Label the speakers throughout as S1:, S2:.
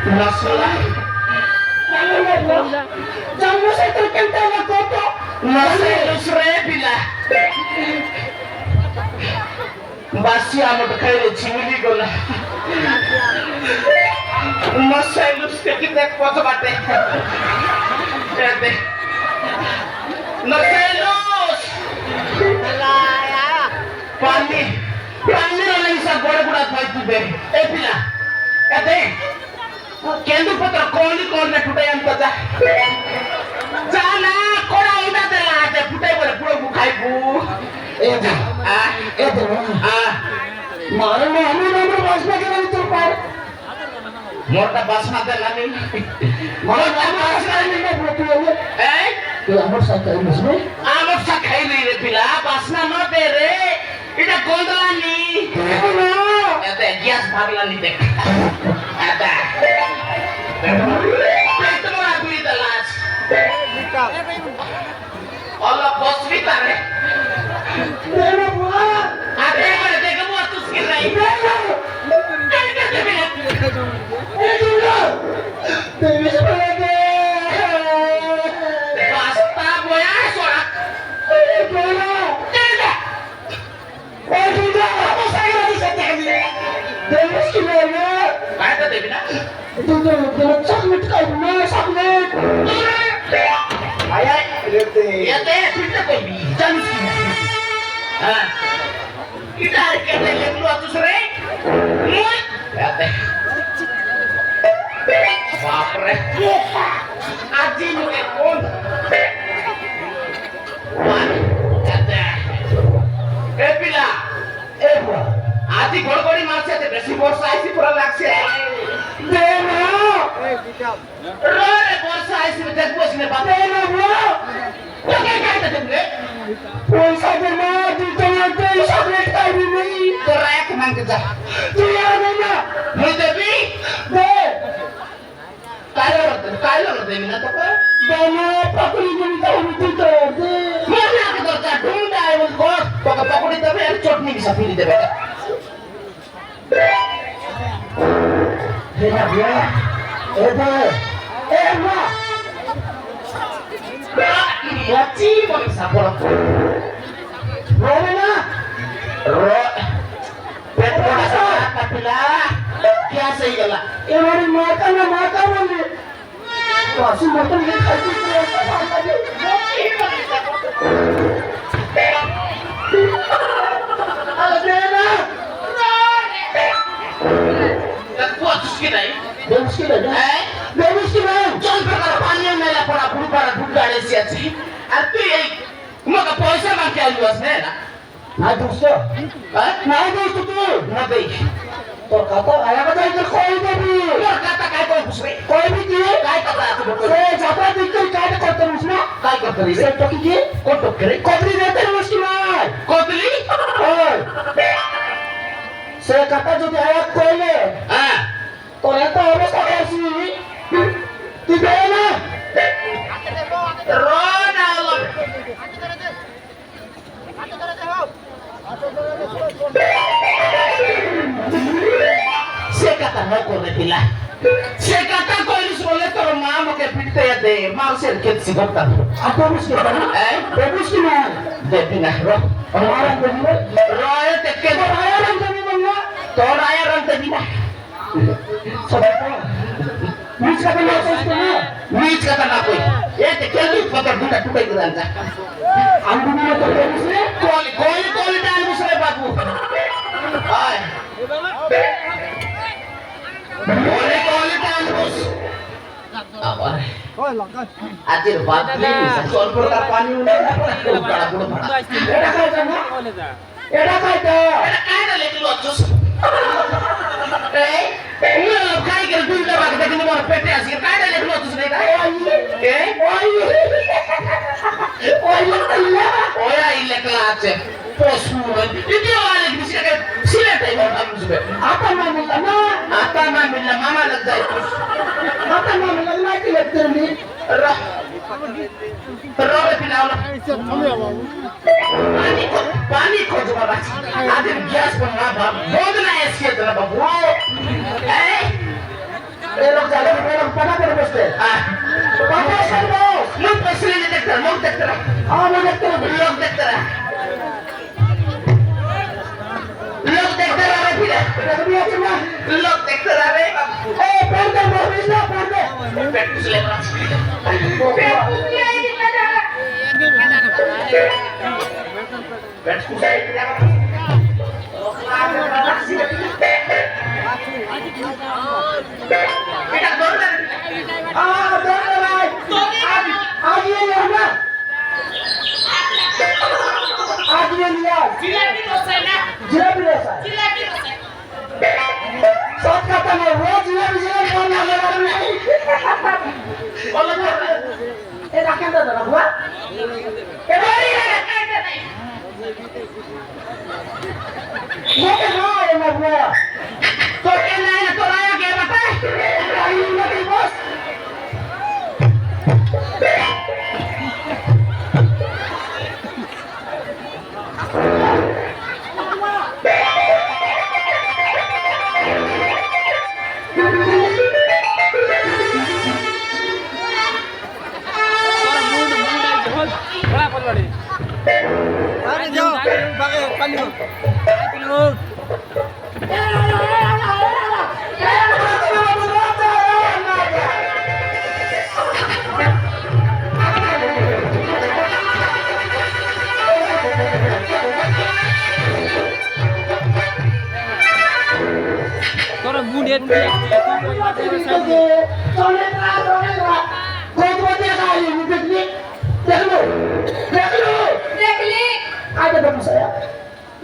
S1: Nasula. Jangan saya terkenal koto. Nasela surebila. Basi amat kaya cimili gola. Nasela kita koto bate. Ate. Nasela. Pani orang isa gora fight tu be. Pila. Ate. Kendu patra koli na tutai anta ja. Jana kora ina dela ate tutai bole puro bukai bu. Eta. Eta. Mare me ami namro basna ke nani tur par. Morta basna dela ni. Morta basna ni me botu le. Tu amor sakai musme? Amor sakai ni re pila basna no de re. Ita gondola ni. Eta gas bhagla ni dek. Eta. Itu mau aku itu las. Allah bos kita re. Demo buat. Ada yang ada kamu atus kira ini. Itu lah. Demi sebagai. Pasta boya sorak. Boya. Tidak. Tidak. Apa saya lagi saja. Demi sebagai. Kata Dewi nak. Itu sakit kamu sakit. Ayah, ya teh, kita kau bisa mesti. Kita kita lihat dulu atuh sore. Ya teh. Bapre. Aji nu ekon. Wan, ya teh. Pila. Bro. Aji gol-goli masih ada besi borsa isi pura laksi. Demo. Rore borsa isi betul bos ni bapak. Demo bro. Jangan kata dulu. Borsa demo di tengah tu sabret kau ni. Terak mang kerja. Dia mana? Mudabi. De. Kalau demi nak apa? Demo pakuli ni tahu ni tu. Mana kita cakap dah ibu kau. Pakuli tapi ada chutney bisa pilih deh. Hei dia, Eva, Waci boleh sapor. Mana? Petronas kapila, kya sih gala? Ini makan ni. Masih makan ni kaki terasa lagi. Adena. Jangan perkara panjang nela para bulu para budak ada siapa? Artinya, maka poisa makan luas nela. Nah dosto, nah dosto tu, nah baik. Kata ayah kata itu kau itu. Kata kau busri. Kau itu kau kata aku betul. Siapa itu kau kata terus na? Kau kata terus. Siapa itu? Kau tu kiri. Kau beri dia terus kimai. Kau beli? Saya kata jadi ayat kau ni. Ternyata harus kasih. Tidak enak. Rona Allah. Saya kata kau ni Saya kata kau ini soalnya kalau mama kayak pintu ya deh, mau saya ket sih kata. Apa harus kita? Bagus ni mah. Jadi nah roh. Orang jadi roh ya teket. Orang jadi mana? Orang jadi nah. Sabapa. Which kata nak sesuatu? Which kata nak kau? Ya teket ni foto buka itu anda. Ambil ni tu bagus ni. Kau dah bagus ni babu. Ay. Boleh dah bagus. Apa? Ajar batli soal perkara pani udah kalau belum pernah. Ada kau sana? Ada lagi luacus. Ini kalau kau ikut dulu dah kita kini mau pete asir. Ada lagi luacus ni dah. Oh ya ilek kelas. Posuan. Itu orang lagi mesti kan silat aja orang musuh. Apa nama mama lagi itu. Apa nama lagi itu ni? Roh. Roh pinau. Pani ko cuma baca. Ada gas pun apa? Bodoh na es kita na babu. Elok jalan Ano dokter? Log dokter. Log dokter are pila. Kami cuma log dokter are. Perde mobil na perde. Perde selepas. Perde ini ada. Perde kusai ini apa? Kita dorong. Dorong lagi. आज ये लेना आज ये लिया जिलेबी डोसा ना जिलेबी डोसा सच कहता मैं रोज जिलेबी खाना लगा नहीं बोलो ये रखें तो ना हुआ ये नहीं नहीं ये ना ये ना हुआ तो ये नहीं तो आया क्या बता ये नहीं बस
S2: अरे जाओ भागे पानी हो तोरा मुंड एक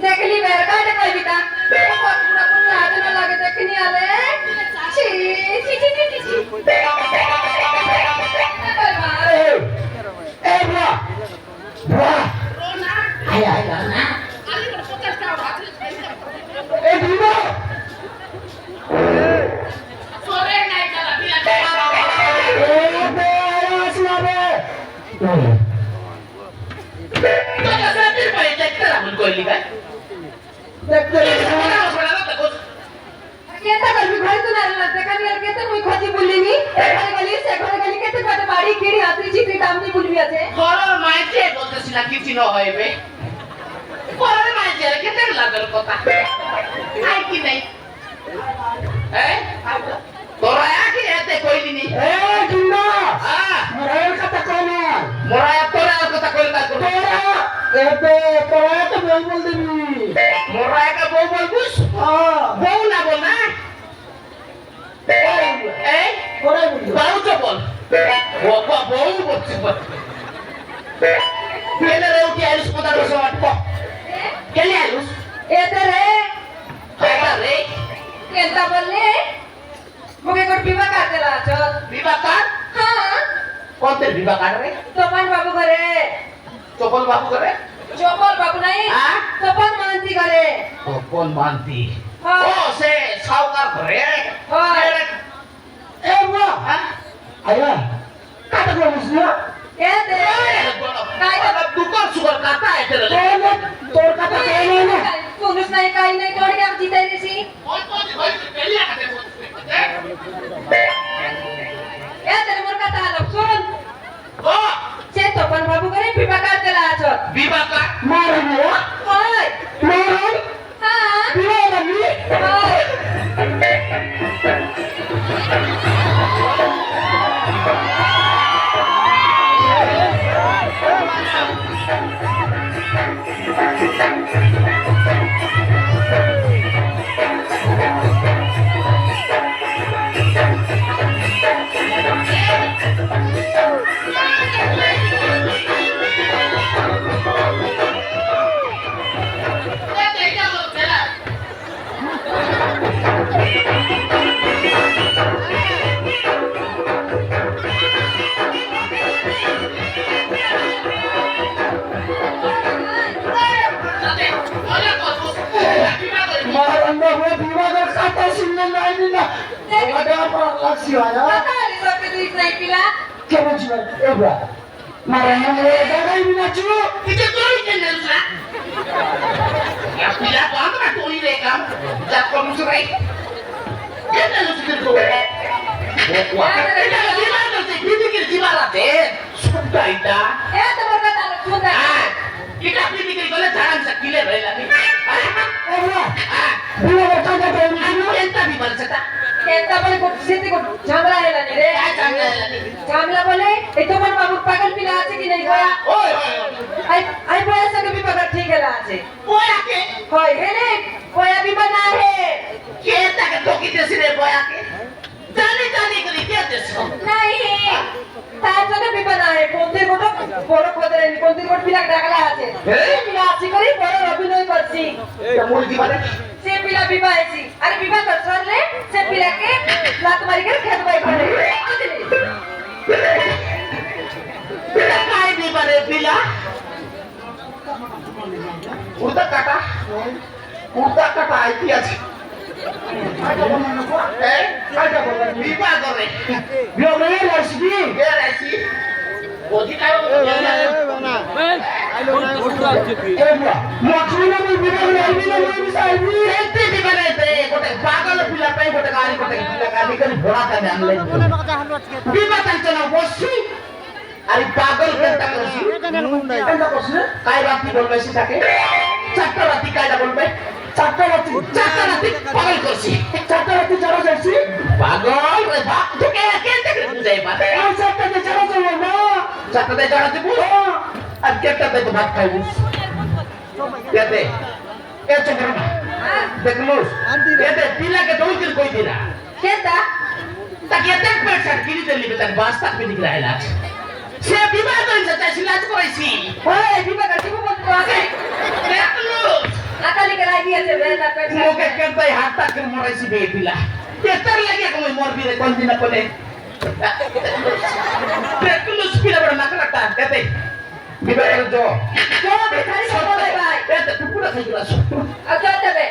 S3: देखली बेर का दे कोई बिता बहुत पूरा पूरा हाथ में लगे देखनी आले छी छी छी छी छी
S1: ए बुआ बुआ आया आया ना ए दीवा सोरे नहीं चला ए बे आसना बे तो कैसे फिर पे देखते रहा मुझको लिखा देखते रहा
S3: केता कभी घर तो ना लगता का नहीं केता कोई खोजी बोली नहीं से गली केते काटे बाड़ी कीड़ी हाथरी चिकरी दामनी बोलबी আছে
S1: ঘরের মাইতে বলতেছিল কিছু না হইবে ঘরের মাইতে কেতে লাগল কথা আই কি নাই তোরা কি এতে কইলি নি ডিন্ডা মোরায়ের কথা কই না মোরায়া তোরা কথা কই না তোরা এতে তোরা তো বই বল দিবি মোরায়া কা বউ বলবুস বউ না বল না ওরে বউ তো বল ও বউ বলছিস কেন রে উঠি আইস কথা রসো আটকো কেন আইস
S3: এতে রে
S1: রে
S3: কেনতা বললে মুকে কোট বিবাহ করতে লাছো
S1: বিবাহ কাট
S3: হ্যাঁ
S1: কোনতে বিবাহ কাট রে
S3: তোপন বাবু করে
S1: চপল বাবু করে
S3: চপল বাবু নাই তোপন মানতি করে
S1: তোপন মানতি
S3: হ্যাঁ।
S1: ও সে সাউকার ঘরে
S3: হ্যাঁ।
S1: এ বুয়া আয়া কাটা করে বুঝলা
S3: এতে
S1: কাটা দুকার সুগার কাটা এতে রে তোর কাটা কেন না
S3: পুলিশ নাই কাই নাই তোড় কে জিতাই দিছি
S1: ওই পেলিয়া কাটে
S3: এতে মোর কথা হলো শুন
S1: ও
S3: সে তোপন বাবু করে বিবাহ করতে লাছো
S1: বিবাহ কাট মার রে
S3: হয়
S1: মার
S3: হ্যাঁ
S1: বিবাহ লাগি
S3: হয়
S1: Marahnya dadah ini naju. Itu tuh ini lah. Ya pilih apa kan tuh ini rekam. Jak konsurai. Dia naju situ. Wah, kita lagi mana sih? Kita kira gimana deh? Sudah ida.
S3: এতে মোর কথা হলো सुन ना
S1: किटा पीती के गले झाड़न से किले रहला नी
S2: ए बुआ बुआ बच्चा का तो
S1: एंता भी बन सकता
S3: केता बोले को सीधी को झगड़ा है नी रे
S1: काय सांगायला नी
S3: झामला बोले ए तो मन बाबू पागल पिला আছে কি নাই গয়া
S1: ओय
S3: आई आई बोया संग भी पकड़ ठीक है আছে
S1: बोया के
S3: होय हेले बोया भी बना है
S1: केता के तो किते सिरे बोया के जाने जाने के लिए क्या देसो
S3: नहीं তার জন্য বিপদ আছে কোনতে কোট বড় খদরে কোনতে কোট পিলা ডাকলা আছে পিলা আছে করি বড় অভিনয় করছি
S1: এটা মোর কি মানে
S3: সে পিলা বিবাহ আইছি আরে বিবাহ কর সরলে সে পিলাকে লাত মারি করে খেত বাই করে
S1: पिला काय भी बरे पिला उड़ता काटा आईती আছে বিবাহ করে
S2: বিয়ে করে আসবি
S1: বের আইছি ওদি কায়
S2: এ বুয়া মছলি না বিয়ে করে আইবি না আইবি
S1: এতে দিবা না তে গোটে পাগল পিলা পাই গোটে গাড়ি পিলা গাড়ি করে ঘোড়া কানে আনলে বিবাহ চঞ্চল বসি আরে পাগল কেনটা করছি কেনটা করছি কাই রাতি বলবে সেটাকে চারটা রাতি কাইটা বলবে
S2: চারটা রাতি
S1: পাগল করছি
S2: চারটা রাতি যারা যাচ্ছি
S1: পাগল রে বাপ তোকে কেনটা করে বুঝাই পারে
S2: আর চারটাতে যারা যাবো না
S1: চারটাতে জড়া দিব আর কেটটাতে তো ভাত খাইবো কেতে এ চোখের না দেখলুস কেতে পিলাকে দৌড় কই দিলা
S3: কেতা
S1: তাকে এক পেট সার কিনি দিলি তার বাস তাক पे दिख रहा है সে বিবাহ করেছে তাই সিলাজ করেছি
S3: ওই বিবাহ করছি বলতে তো আগে
S1: দেখলুস
S3: আকালি করে দিয়েছে বেটা পেট
S1: মোকে কেনতাই হাত তাক মরাইছি বে পিলা তেতার লাগে কই মরবি রে কোন দিন কোনে দেখলুস পিলা বড় নাকলাটা কেতে বিবাহ করে जो
S3: চলো ভিখারি সব ভাই ভাই
S1: এতে টুকুরা খাই গেলাস
S3: আর চল যাবে